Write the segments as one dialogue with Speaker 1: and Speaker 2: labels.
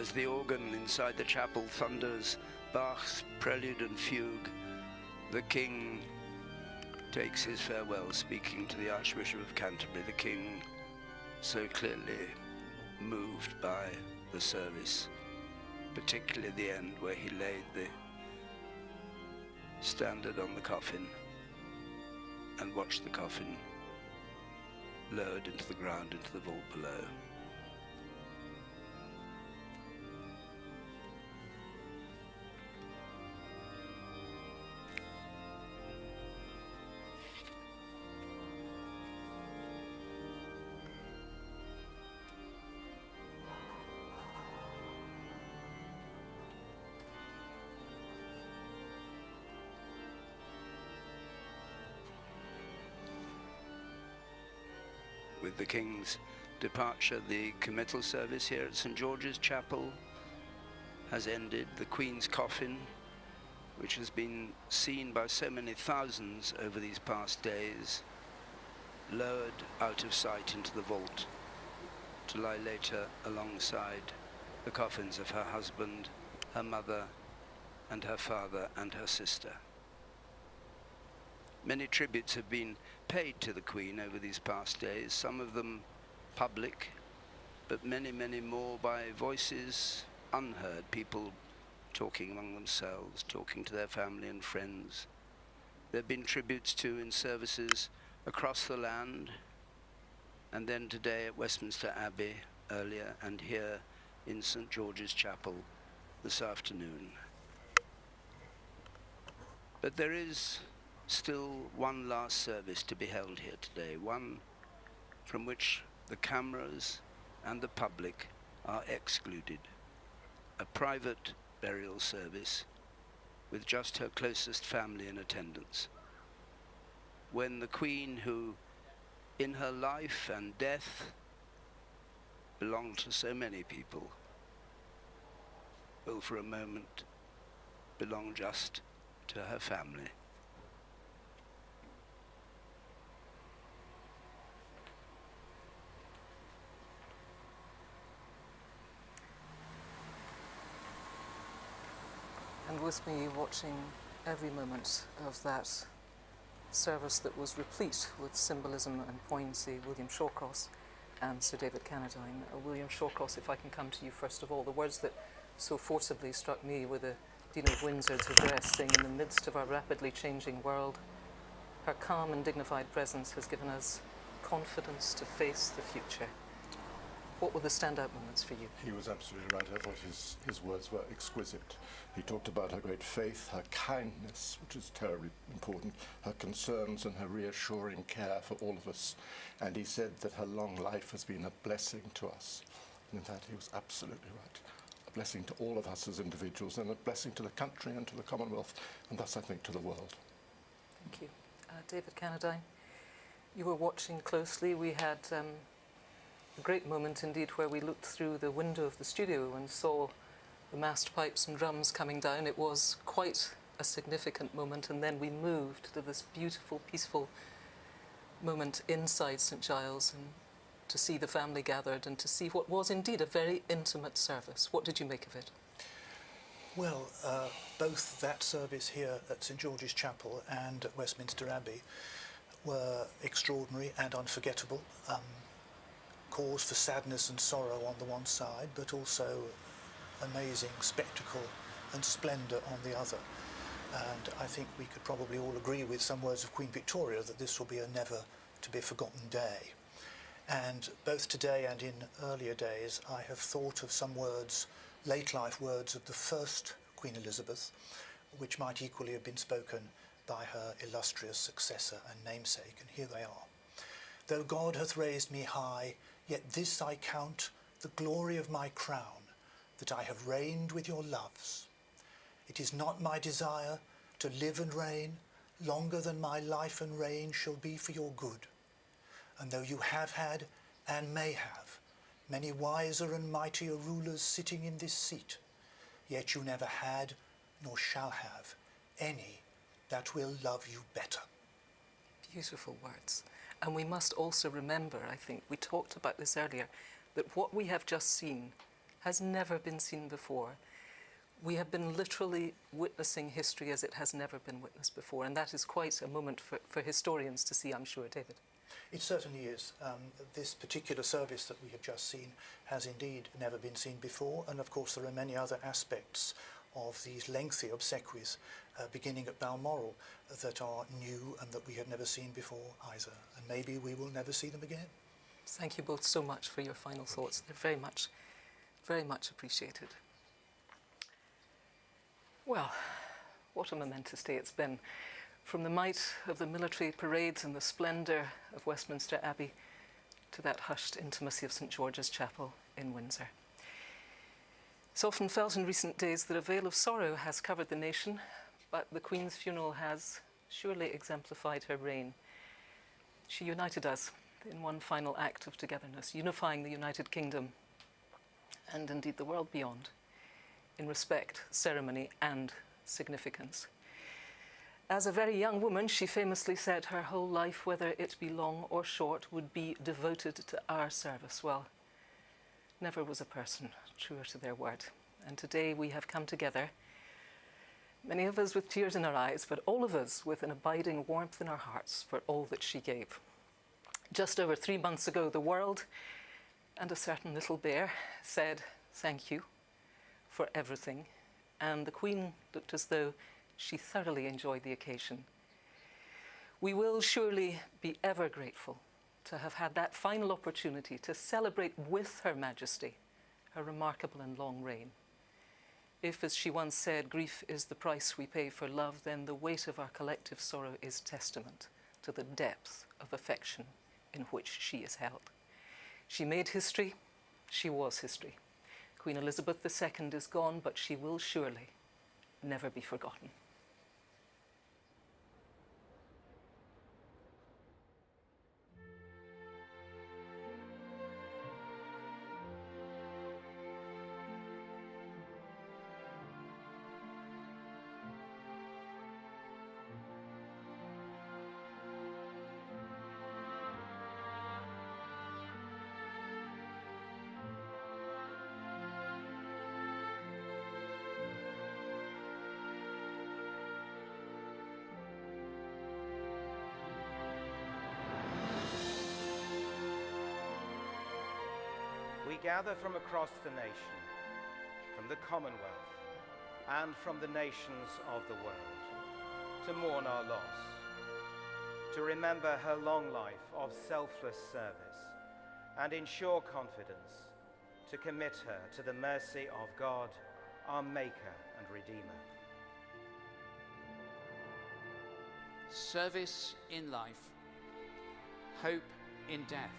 Speaker 1: As the organ inside the chapel thunders Bach's Prelude and Fugue, the King takes his farewell, speaking to the Archbishop of Canterbury. The King, so clearly moved by the service, particularly the end where he laid the standard on the coffin and watched the coffin lowered into the ground, into the vault below. With the King's departure, the committal service here at St. George's Chapel has ended. The Queen's coffin, which has been seen by so many thousands over these past days, lowered out of sight into the vault to lie later alongside the coffins of her husband, her mother, and her father and her sister. Many tributes have been paid to the Queen over these past days, some of them public, but many, many more by voices unheard, people talking among themselves, talking to their family and friends. There have been tributes too in services across the land, and then today at Westminster Abbey earlier, and here in St. George's Chapel this afternoon. But there is still one last service to be held here today, one from which the cameras and the public are excluded. A private burial service with just her closest family in attendance. When the Queen, who in her life and death belonged to so many people, will for a moment belong just to her family.
Speaker 2: And with me watching every moment of that service that was replete with symbolism and poignancy, William Shawcross and Sir David Cannadine. William Shawcross, if I can come to you first of all, the words that so forcibly struck me were the Dean of Windsor's address, saying, "In the midst of our rapidly changing world, her calm and dignified presence has given us confidence to face the future." What were the standout moments for you?
Speaker 3: He was absolutely right. I thought his words were exquisite. He talked about her great faith, her kindness, which is terribly important, her concerns and her reassuring care for all of us. And he said that her long life has been a blessing to us. And in fact, he was absolutely right. A blessing to all of us as individuals, and a blessing to the country and to the Commonwealth, and thus, I think, to the world.
Speaker 2: Thank you. David Cannadine, you were watching closely. We had a great moment indeed where we looked through the window of the studio and saw the massed pipes and drums coming down. It was quite a significant moment, and then we moved to this beautiful, peaceful moment inside St. Giles, and to see the family gathered and to see what was indeed a very intimate service. What did you make of it?
Speaker 4: Well, both that service here at St. George's Chapel and at Westminster Abbey were extraordinary and unforgettable. Cause for sadness and sorrow on the one side, but also amazing spectacle and splendour on the other. And I think we could probably all agree with some words of Queen Victoria that this will be a never to be forgotten day. And both today and in earlier days, I have thought of some words, late life words of the first Queen Elizabeth, which might equally have been spoken by her illustrious successor and namesake, and here they are. "Though God hath raised me high, yet this I count the glory of my crown, that I have reigned with your loves. It is not my desire to live and reign longer than my life and reign shall be for your good. And though you have had and may have many wiser and mightier rulers sitting in this seat, yet you never had nor shall have any that will love you better."
Speaker 2: Beautiful words. And we must also remember, I think, we talked about this earlier, that what we have just seen has never been seen before. We have been literally witnessing history as it has never been witnessed before, and that is quite a moment for historians to see, I'm sure, David.
Speaker 4: It certainly is. This particular service that we have just seen has indeed never been seen before, and of course there are many other aspects of these lengthy obsequies beginning at Balmoral that are new and that we have never seen before either, and maybe we will never see them again.
Speaker 2: Thank you both so much for your final thoughts. They're very much appreciated. Well, what a momentous day it's been. From the might of the military parades and the splendour of Westminster Abbey to that hushed intimacy of St George's Chapel in Windsor. It's often felt in recent days that a veil of sorrow has covered the nation, but the Queen's funeral has surely exemplified her reign. She united us in one final act of togetherness, unifying the United Kingdom and indeed the world beyond in respect, ceremony and significance. As a very young woman, she famously said her whole life, whether it be long or short, would be devoted to our service. Well, never was a person truer to their word. And today we have come together, many of us with tears in our eyes, but all of us with an abiding warmth in our hearts for all that she gave. Just over 3 months ago, the world and a certain little bear said, "Thank you for everything," and the Queen looked as though she thoroughly enjoyed the occasion. We will surely be ever grateful to have had that final opportunity to celebrate with Her Majesty her remarkable and long reign. If, as she once said, grief is the price we pay for love, then the weight of our collective sorrow is testament to the depth of affection in which she is held. She made history, she was history. Queen Elizabeth II is gone, but she will surely never be forgotten.
Speaker 5: We gather from across the nation, from the Commonwealth, and from the nations of the world, to mourn our loss, to remember her long life of selfless service, and in sure confidence to commit her to the mercy of God, our Maker and Redeemer.
Speaker 6: Service in life, hope in death.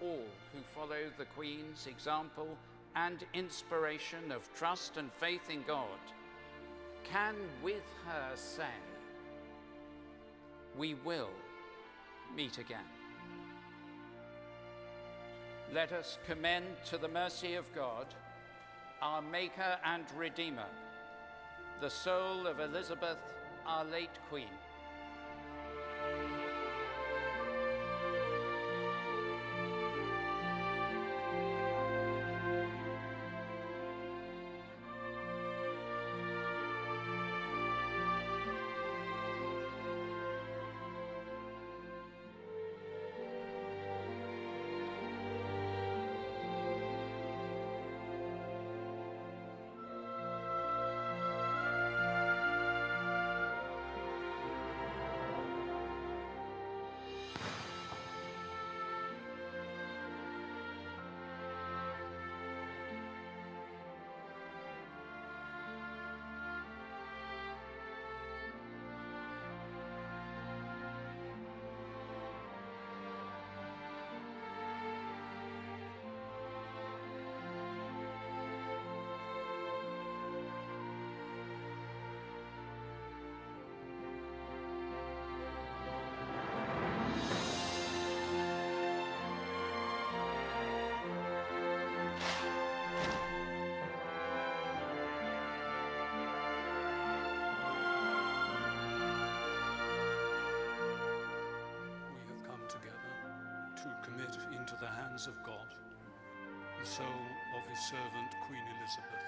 Speaker 6: All who follow the Queen's example and inspiration of trust and faith in God can with her say, "We will meet again." Let us commend to the mercy of God, our Maker and Redeemer, the soul of Elizabeth, our late Queen.
Speaker 7: Of God, the soul of his servant Queen Elizabeth.